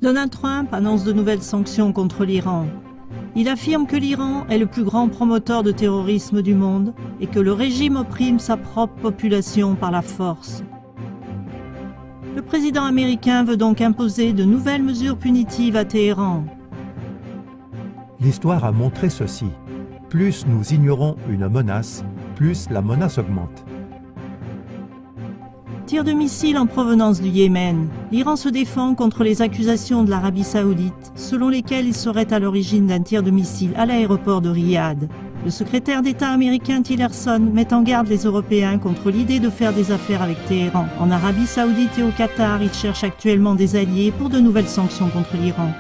Donald Trump annonce de nouvelles sanctions contre l'Iran. Il affirme que l'Iran est le plus grand promoteur de terrorisme du monde et que le régime opprime sa propre population par la force. Le président américain veut donc imposer de nouvelles mesures punitives à Téhéran. L'histoire a montré ceci. Plus nous ignorons une menace, plus la menace augmente. Tir de missiles en provenance du Yémen. L'Iran se défend contre les accusations de l'Arabie Saoudite, selon lesquelles il serait à l'origine d'un tir de missile à l'aéroport de Riyad. Le secrétaire d'État américain Tillerson met en garde les Européens contre l'idée de faire des affaires avec Téhéran. En Arabie Saoudite et au Qatar, il cherche actuellement des alliés pour de nouvelles sanctions contre l'Iran.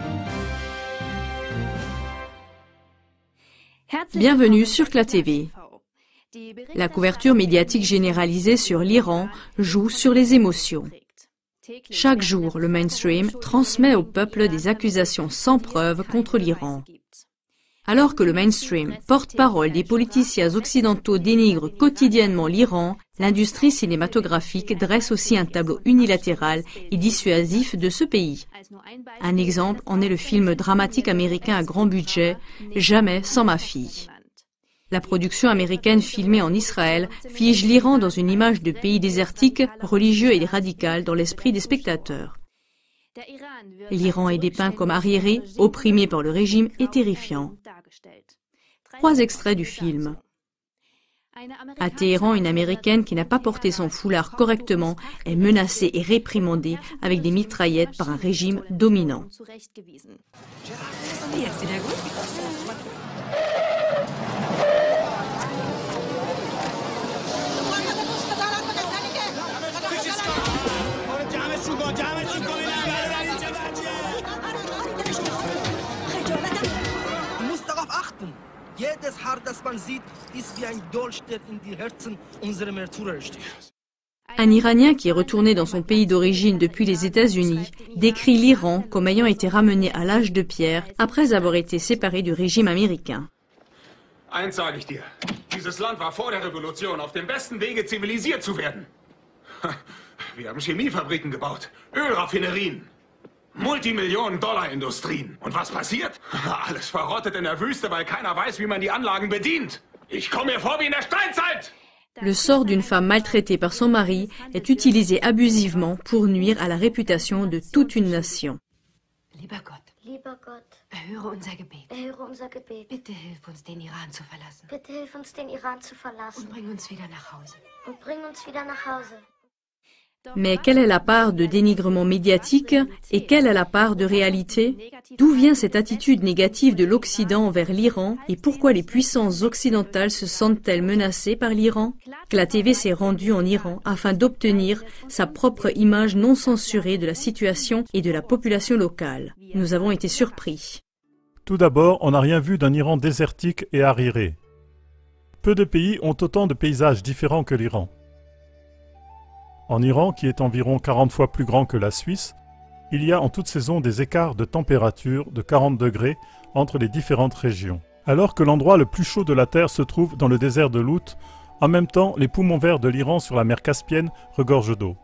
Bienvenue sur CLA TV. La couverture médiatique généralisée sur l'Iran joue sur les émotions. Chaque jour, le mainstream transmet au peuple des accusations sans preuve contre l'Iran. Alors que le mainstream, porte-parole des politiciens occidentaux, dénigre quotidiennement l'Iran, l'industrie cinématographique dresse aussi un tableau unilatéral et dissuasif de ce pays. Un exemple en est le film dramatique américain à grand budget, Jamais sans ma fille. La production américaine filmée en Israël fige l'Iran dans une image de pays désertique, religieux et radical dans l'esprit des spectateurs. L'Iran est dépeint comme arriéré, opprimé par le régime et terrifiant. 3 extraits du film. À Téhéran, une Américaine qui n'a pas porté son foulard correctement est menacée et réprimandée avec des mitraillettes par un régime dominant. Jedes Haar, das man sieht, ist wie ein Dolch, der in die Herzen unserer Märtyrer sticht. Un Iranien qui est retourné dans son pays d'origine depuis les États-Unis décrit l'Iran comme ayant été ramené à l'âge de pierre après avoir été séparé du régime américain. Eins sage ich dir, dieses Land war vor der Revolution auf dem besten Wege, zivilisiert zu werden. Wir haben Chemiefabriken gebaut, Ölraffinerien, Multimillionen-Dollar-Industrien. Und was passiert? Alles verrottet in der Wüste, weil keiner weiß, wie man die Anlagen bedient. Ich komme mir vor wie in der Steinzeit! Le sort d'une femme maltraitée par son mari est utilisé abusivement pour nuire à la réputation de toute une nation. Lieber Gott, erhöre unser Gebet. Bitte hilf uns, den Iran zu verlassen. Und bring uns wieder nach Hause. Mais quelle est la part de dénigrement médiatique et quelle est la part de réalité? D'où vient cette attitude négative de l'Occident envers l'Iran et pourquoi les puissances occidentales se sentent-elles menacées par l'Iran? CLA TV s'est rendue en Iran afin d'obtenir sa propre image non censurée de la situation et de la population locale. Nous avons été surpris. Tout d'abord, on n'a rien vu d'un Iran désertique et arriéré. Peu de pays ont autant de paysages différents que l'Iran. En Iran, qui est environ 40 fois plus grand que la Suisse, il y a en toute saison des écarts de température de 40 degrés entre les différentes régions. Alors que l'endroit le plus chaud de la Terre se trouve dans le désert de Lout, en même temps, les poumons verts de l'Iran sur la mer Caspienne regorgent d'eau.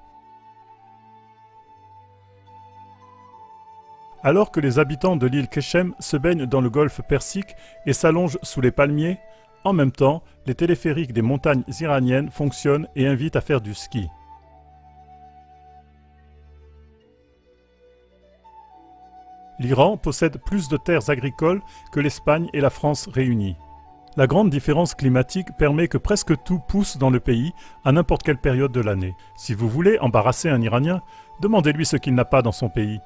Alors que les habitants de l'île Keshem se baignent dans le golfe Persique et s'allongent sous les palmiers, en même temps, les téléphériques des montagnes iraniennes fonctionnent et invitent à faire du ski. L'Iran possède plus de terres agricoles que l'Espagne et la France réunies. La grande différence climatique permet que presque tout pousse dans le pays à n'importe quelle période de l'année. Si vous voulez embarrasser un Iranien, demandez-lui ce qu'il n'a pas dans son pays.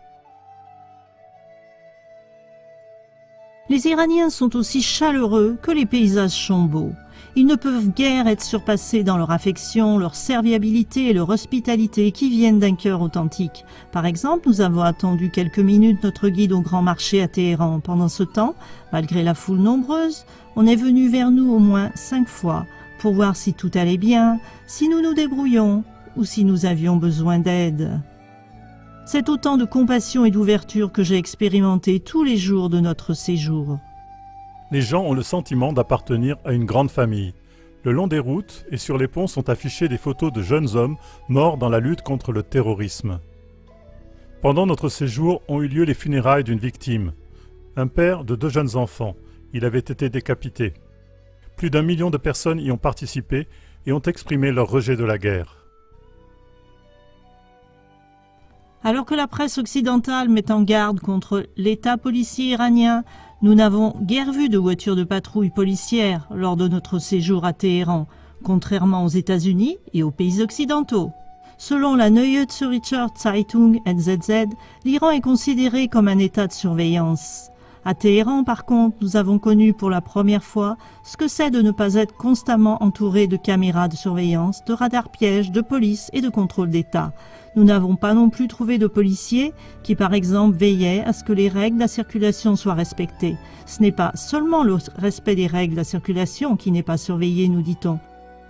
Les Iraniens sont aussi chaleureux que les paysages sont beaux. Ils ne peuvent guère être surpassés dans leur affection, leur serviabilité et leur hospitalité qui viennent d'un cœur authentique. Par exemple, nous avons attendu quelques minutes notre guide au grand marché à Téhéran. Pendant ce temps, malgré la foule nombreuse, on est venu vers nous au moins 5 fois pour voir si tout allait bien, si nous nous débrouillions ou si nous avions besoin d'aide. C'est autant de compassion et d'ouverture que j'ai expérimenté tous les jours de notre séjour. Les gens ont le sentiment d'appartenir à une grande famille. Le long des routes et sur les ponts sont affichées des photos de jeunes hommes morts dans la lutte contre le terrorisme. Pendant notre séjour ont eu lieu les funérailles d'une victime, un père de 2 jeunes enfants. Il avait été décapité. Plus d'1 million de personnes y ont participé et ont exprimé leur rejet de la guerre. Alors que la presse occidentale met en garde contre l'État policier iranien, nous n'avons guère vu de voitures de patrouille policière lors de notre séjour à Téhéran, contrairement aux États-Unis et aux pays occidentaux. Selon la Neue Zürcher Zeitung NZZ, l'Iran est considéré comme un État de surveillance. À Téhéran, par contre, nous avons connu pour la première fois ce que c'est de ne pas être constamment entouré de caméras de surveillance, de radars pièges, de police et de contrôle d'État. Nous n'avons pas non plus trouvé de policiers qui, par exemple, veillaient à ce que les règles de la circulation soient respectées. Ce n'est pas seulement le respect des règles de la circulation qui n'est pas surveillé, nous dit-on.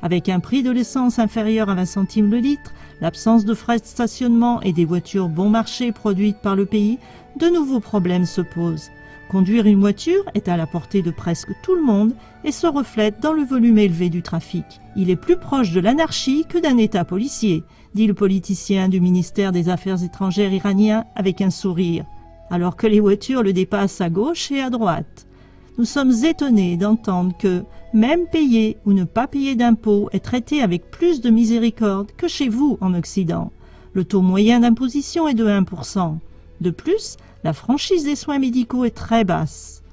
Avec un prix de l'essence inférieur à 20 centimes le litre, l'absence de frais de stationnement et des voitures bon marché produites par le pays, de nouveaux problèmes se posent. Conduire une voiture est à la portée de presque tout le monde et se reflète dans le volume élevé du trafic. Il est plus proche de l'anarchie que d'un État policier, dit le politicien du ministère des Affaires étrangères iranien avec un sourire, alors que les voitures le dépassent à gauche et à droite. Nous sommes étonnés d'entendre que, même payer ou ne pas payer d'impôts est traité avec plus de miséricorde que chez vous en Occident. Le taux moyen d'imposition est de 1%. De plus, la franchise des soins médicaux est très basse.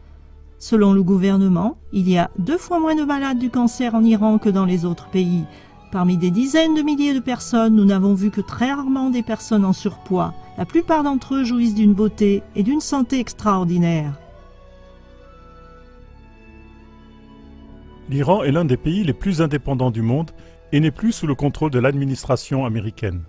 Selon le gouvernement, il y a 2 fois moins de malades du cancer en Iran que dans les autres pays. Parmi des dizaines de milliers de personnes, nous n'avons vu que très rarement des personnes en surpoids. La plupart d'entre eux jouissent d'une beauté et d'une santé extraordinaire. L'Iran est l'un des pays les plus indépendants du monde et n'est plus sous le contrôle de l'administration américaine.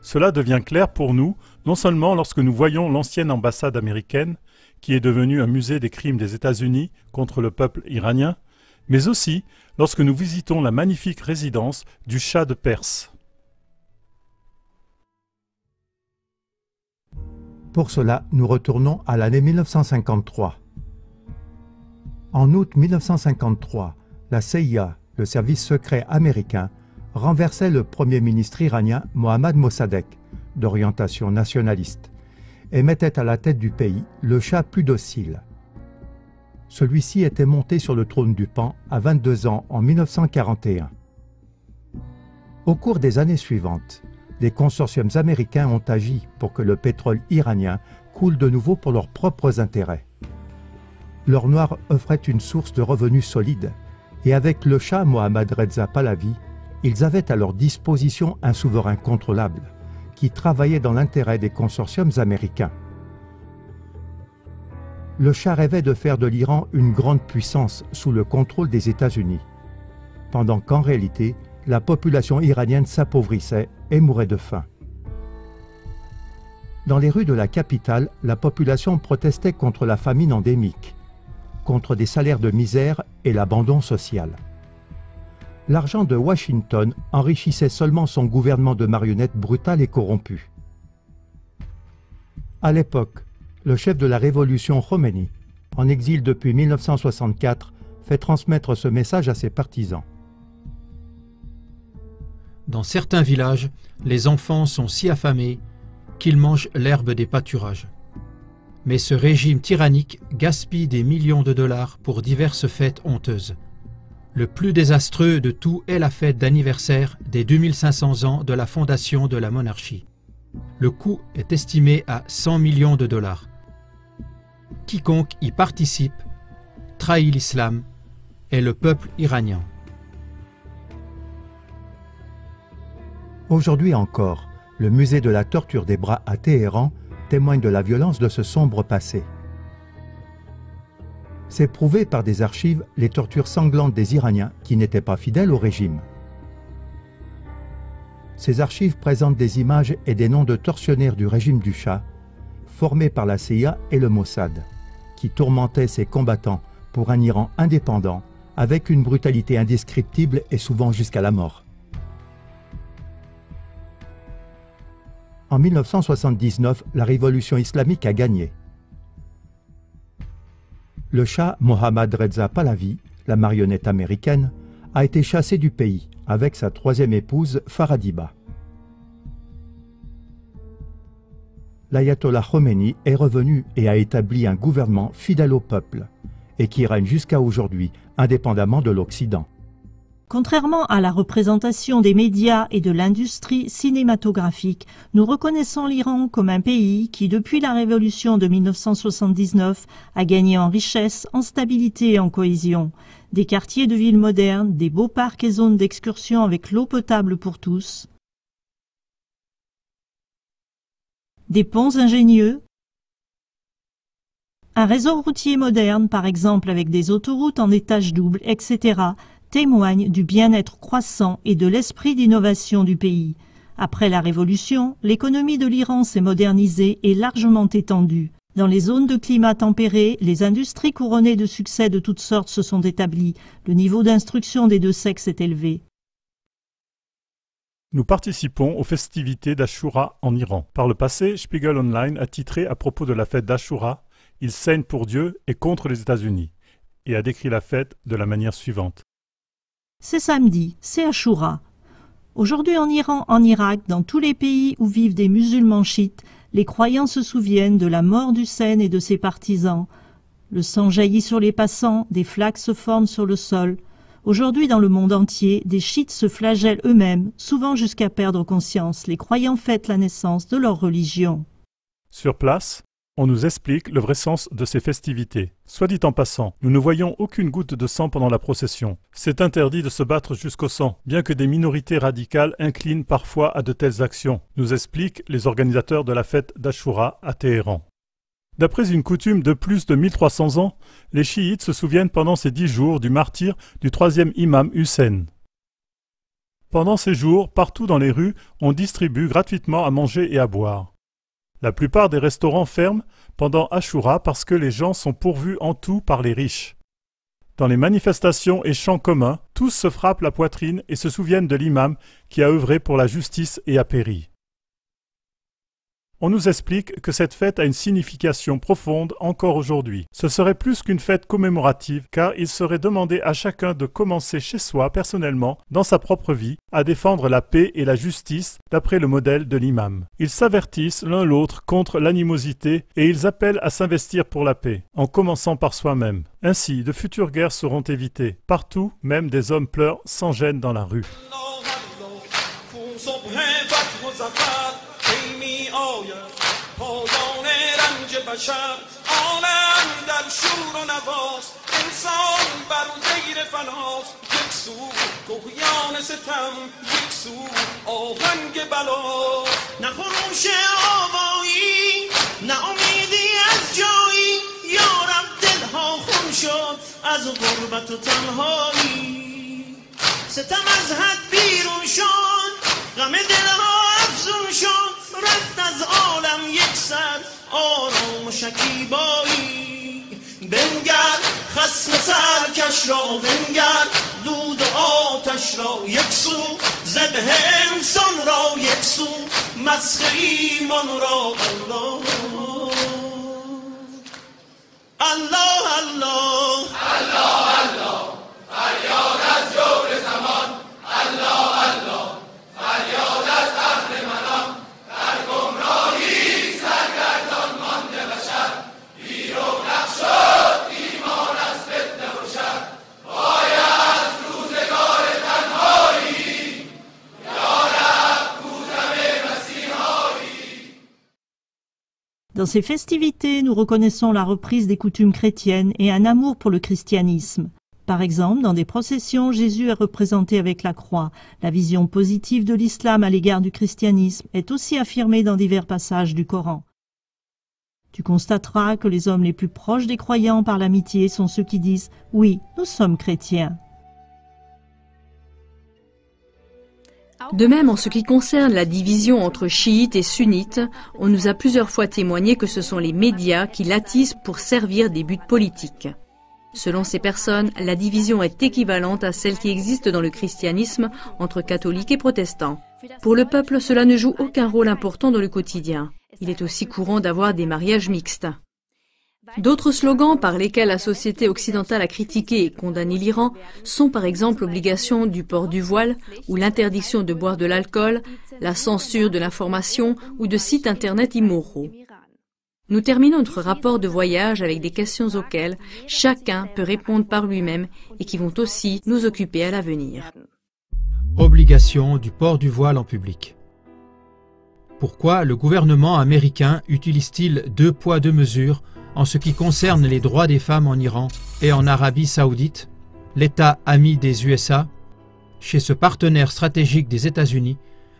Cela devient clair pour nous, non seulement lorsque nous voyons l'ancienne ambassade américaine, qui est devenue un musée des crimes des États-Unis contre le peuple iranien, mais aussi lorsque nous visitons la magnifique résidence du Shah de Perse. Pour cela, nous retournons à l'année 1953. En août 1953, la CIA, le service secret américain, renversait le premier ministre iranien Mohammad Mossadegh, d'orientation nationaliste, et mettait à la tête du pays le Shah plus docile. Celui-ci était monté sur le trône du Pan à 22 ans en 1941. Au cours des années suivantes, des consortiums américains ont agi pour que le pétrole iranien coule de nouveau pour leurs propres intérêts. L'or noir offrait une source de revenus solide, et avec le Shah Mohammad Reza Pahlavi, ils avaient à leur disposition un souverain contrôlable, qui travaillait dans l'intérêt des consortiums américains. Le Shah rêvait de faire de l'Iran une grande puissance sous le contrôle des États-Unis, pendant qu'en réalité, la population iranienne s'appauvrissait et mourait de faim. Dans les rues de la capitale, la population protestait contre la famine endémique, contre des salaires de misère et l'abandon social. L'argent de Washington enrichissait seulement son gouvernement de marionnettes brutal et corrompu. À l'époque, le chef de la révolution Khomeini, en exil depuis 1964, fait transmettre ce message à ses partisans. Dans certains villages, les enfants sont si affamés qu'ils mangent l'herbe des pâturages. Mais ce régime tyrannique gaspille des millions de dollars pour diverses fêtes honteuses. Le plus désastreux de tout est la fête d'anniversaire des 2500 ans de la fondation de la monarchie. Le coût est estimé à 100 millions de dollars. Quiconque y participe trahit l'islam et le peuple iranien. Aujourd'hui encore, le musée de la torture des bras à Téhéran témoigne de la violence de ce sombre passé. C'est prouvé par des archives les tortures sanglantes des Iraniens qui n'étaient pas fidèles au régime. Ces archives présentent des images et des noms de tortionnaires du régime du Shah, formés par la CIA et le Mossad, qui tourmentaient ses combattants pour un Iran indépendant, avec une brutalité indescriptible et souvent jusqu'à la mort. En 1979, la révolution islamique a gagné. Le Shah Mohammad Reza Pahlavi, la marionnette américaine, a été chassé du pays avec sa troisième épouse Faradiba. l'ayatollah Khomeini est revenu et a établi un gouvernement fidèle au peuple et qui règne jusqu'à aujourd'hui, indépendamment de l'Occident. Contrairement à la représentation des médias et de l'industrie cinématographique, nous reconnaissons l'Iran comme un pays qui, depuis la révolution de 1979, a gagné en richesse, en stabilité et en cohésion. Des quartiers de villes modernes, des beaux parcs et zones d'excursion avec l'eau potable pour tous, des ponts ingénieux, un réseau routier moderne, par exemple avec des autoroutes en étages doubles, etc., témoignent du bien-être croissant et de l'esprit d'innovation du pays. Après la Révolution, l'économie de l'Iran s'est modernisée et largement étendue. Dans les zones de climat tempéré, les industries couronnées de succès de toutes sortes se sont établies. Le niveau d'instruction des deux sexes est élevé. Nous participons aux festivités d'Ashura en Iran. Par le passé, Spiegel Online a titré à propos de la fête d'Ashura « Il saigne pour Dieu et contre les États-Unis » et a décrit la fête de la manière suivante. C'est samedi, c'est Ashura. Aujourd'hui en Iran, en Irak, dans tous les pays où vivent des musulmans chiites, les croyants se souviennent de la mort d'Hussein et de ses partisans. Le sang jaillit sur les passants, des flaques se forment sur le sol. Aujourd'hui, dans le monde entier, des chiites se flagellent eux-mêmes, souvent jusqu'à perdre conscience. Les croyants fêtent la naissance de leur religion. Sur place, on nous explique le vrai sens de ces festivités. Soit dit en passant, nous ne voyons aucune goutte de sang pendant la procession. C'est interdit de se battre jusqu'au sang, bien que des minorités radicales inclinent parfois à de telles actions, nous expliquent les organisateurs de la fête d'Ashura à Téhéran. D'après une coutume de plus de 1300 ans, les chiites se souviennent pendant ces 10 jours du martyre du 3e imam Hussein. Pendant ces jours, partout dans les rues, on distribue gratuitement à manger et à boire. La plupart des restaurants ferment pendant Ashura parce que les gens sont pourvus en tout par les riches. Dans les manifestations et chants communs, tous se frappent la poitrine et se souviennent de l'imam qui a œuvré pour la justice et a péri. On nous explique que cette fête a une signification profonde encore aujourd'hui. Ce serait plus qu'une fête commémorative, car il serait demandé à chacun de commencer chez soi personnellement, dans sa propre vie, à défendre la paix et la justice d'après le modèle de l'imam. Ils s'avertissent l'un l'autre contre l'animosité et ils appellent à s'investir pour la paix, en commençant par soi-même. Ainsi, de futures guerres seront évitées. Partout, même des hommes pleurent sans gêne dans la rue. پایان رنج بشر آنم در شور و نواست انسان بر دیر فناست یک سو طغیان ستم یک سو آهنگ بلاست نه خروش آوایی نه امیدی از جایی یارب دلها خون شد از غربت و تنهایی ستم از حد بیرون شد غم دلها افزون شد رفت از عالم یک سر آرام و شکیبایی بنگر خصم سرکش را بنگر دود و آتش را یک سو ذبح انسان را یک سو مسخ ایمان را الله الله الله الله الله فریاد از جور زمان الله الله فریاد از اهل منام در گمراهی سرگردان مانده بشر بی رونق شد ایمان از فتنه و شر وای از روزگار تنهایی یا رب بودم مسیحایی. Dans ces festivités, nous reconnaissons la reprise des coutumes chrétiennes et un amour pour le christianisme. Par exemple, dans des processions, Jésus est représenté avec la croix. La vision positive de l'islam à l'égard du christianisme est aussi affirmée dans divers passages du Coran. Tu constateras que les hommes les plus proches des croyants par l'amitié sont ceux qui disent « Oui, nous sommes chrétiens ». De même, en ce qui concerne la division entre chiites et sunnites, on nous a plusieurs fois témoigné que ce sont les médias qui l'attisent pour servir des buts politiques. Selon ces personnes, la division est équivalente à celle qui existe dans le christianisme entre catholiques et protestants. Pour le peuple, cela ne joue aucun rôle important dans le quotidien. Il est aussi courant d'avoir des mariages mixtes. D'autres slogans par lesquels la société occidentale a critiqué et condamné l'Iran sont par exemple l'obligation du port du voile ou l'interdiction de boire de l'alcool, la censure de l'information ou de sites internet immoraux. Nous terminons notre rapport de voyage avec des questions auxquelles chacun peut répondre par lui-même et qui vont aussi nous occuper à l'avenir. Obligation du port du voile en public. Pourquoi le gouvernement américain utilise-t-il 2 poids 2 mesures en ce qui concerne les droits des femmes en Iran et en Arabie Saoudite, l'État ami des USA? Chez ce partenaire stratégique des États-Unis,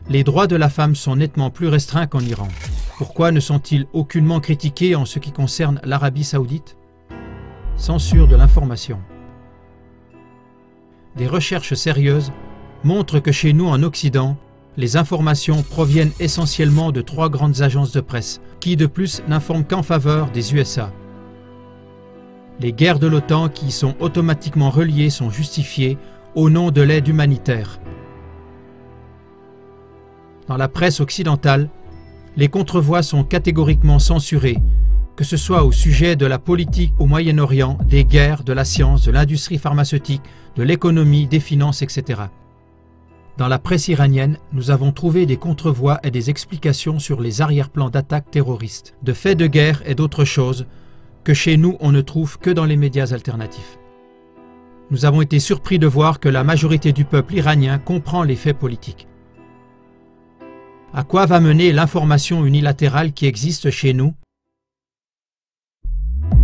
les droits de la femme sont nettement plus restreints qu'en Iran. Pourquoi ne sont-ils aucunement critiqués en ce qui concerne l'Arabie Saoudite? Censure de l'information. Des recherches sérieuses montrent que chez nous en Occident, les informations proviennent essentiellement de 3 grandes agences de presse, qui de plus n'informent qu'en faveur des USA. Les guerres de l'OTAN qui y sont automatiquement reliées sont justifiées au nom de l'aide humanitaire. Dans la presse occidentale, les contrevoix sont catégoriquement censurés, que ce soit au sujet de la politique au Moyen-Orient, des guerres, de la science, de l'industrie pharmaceutique, de l'économie, des finances, etc. Dans la presse iranienne, nous avons trouvé des contrevoix et des explications sur les arrière-plans d'attaques terroristes, de faits de guerre et d'autres choses que chez nous on ne trouve que dans les médias alternatifs. Nous avons été surpris de voir que la majorité du peuple iranien comprend les faits politiques. À quoi va mener l'information unilatérale qui existe chez nous?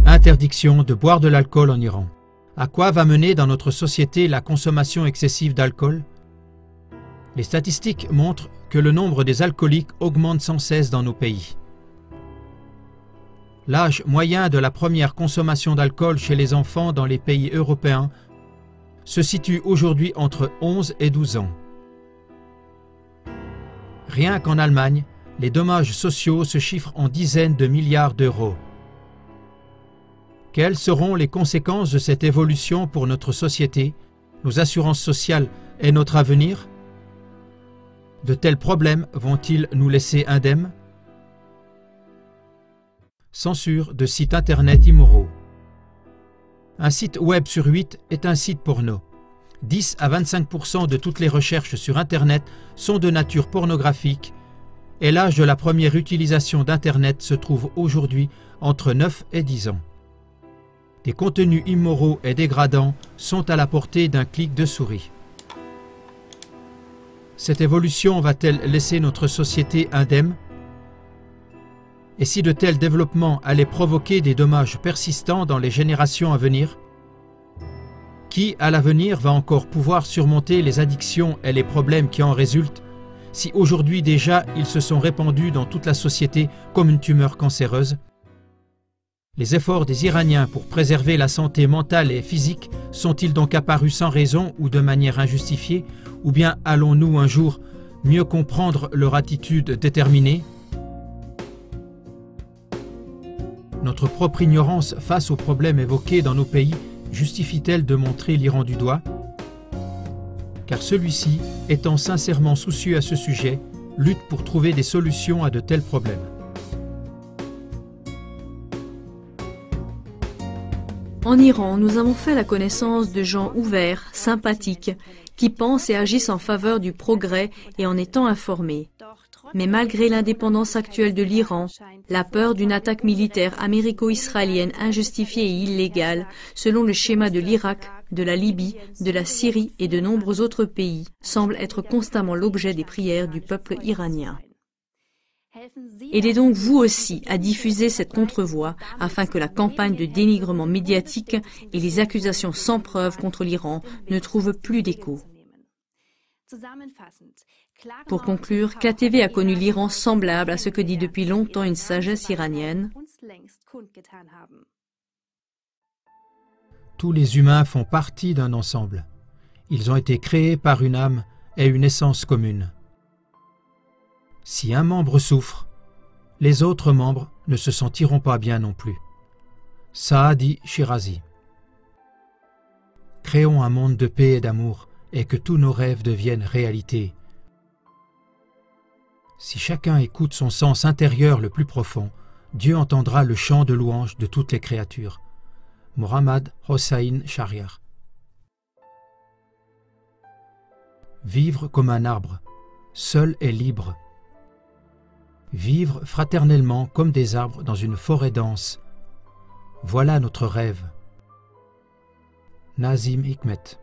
Interdiction de boire de l'alcool en Iran. À quoi va mener dans notre société la consommation excessive d'alcool? Les statistiques montrent que le nombre des alcooliques augmente sans cesse dans nos pays. L'âge moyen de la première consommation d'alcool chez les enfants dans les pays européens se situe aujourd'hui entre 11 et 12 ans. Rien qu'en Allemagne, les dommages sociaux se chiffrent en dizaines de milliards d'euros. Quelles seront les conséquences de cette évolution pour notre société, nos assurances sociales et notre avenir? De tels problèmes vont-ils nous laisser indemnes? Censure de sites internet immoraux. Un site web sur 8 est un site porno. 10 à 25% de toutes les recherches sur Internet sont de nature pornographique et l'âge de la première utilisation d'Internet se trouve aujourd'hui entre 9 et 10 ans. Des contenus immoraux et dégradants sont à la portée d'un clic de souris. Cette évolution va-t-elle laisser notre société indemne? Et si de tels développements allaient provoquer des dommages persistants dans les générations à venir? Qui, à l'avenir, va encore pouvoir surmonter les addictions et les problèmes qui en résultent, si aujourd'hui déjà ils se sont répandus dans toute la société comme une tumeur cancéreuse? Les efforts des Iraniens pour préserver la santé mentale et physique sont-ils donc apparus sans raison ou de manière injustifiée, ou bien allons-nous un jour mieux comprendre leur attitude déterminée? Notre propre ignorance face aux problèmes évoqués dans nos pays justifie-t-elle de montrer l'Iran du doigt? Car celui-ci, étant sincèrement soucieux à ce sujet, lutte pour trouver des solutions à de tels problèmes. En Iran, nous avons fait la connaissance de gens ouverts, sympathiques, qui pensent et agissent en faveur du progrès et en étant informés. Mais malgré l'indépendance actuelle de l'Iran, la peur d'une attaque militaire américo-israélienne injustifiée et illégale, selon le schéma de l'Irak, de la Libye, de la Syrie et de nombreux autres pays, semble être constamment l'objet des prières du peuple iranien. Aidez donc vous aussi à diffuser cette contrevoix afin que la campagne de dénigrement médiatique et les accusations sans preuve contre l'Iran ne trouvent plus d'écho. Pour conclure, KTV a connu l'Iran semblable à ce que dit depuis longtemps une sagesse iranienne. Tous les humains font partie d'un ensemble. Ils ont été créés par une âme et une essence commune. Si un membre souffre, les autres membres ne se sentiront pas bien non plus. Saadi Shirazi. Créons un monde de paix et d'amour et que tous nos rêves deviennent réalité. Si chacun écoute son sens intérieur le plus profond, Dieu entendra le chant de louange de toutes les créatures. Mohammad Hossein Shahriar. Vivre comme un arbre, seul et libre. Vivre fraternellement comme des arbres dans une forêt dense. Voilà notre rêve. Nazim Hikmet.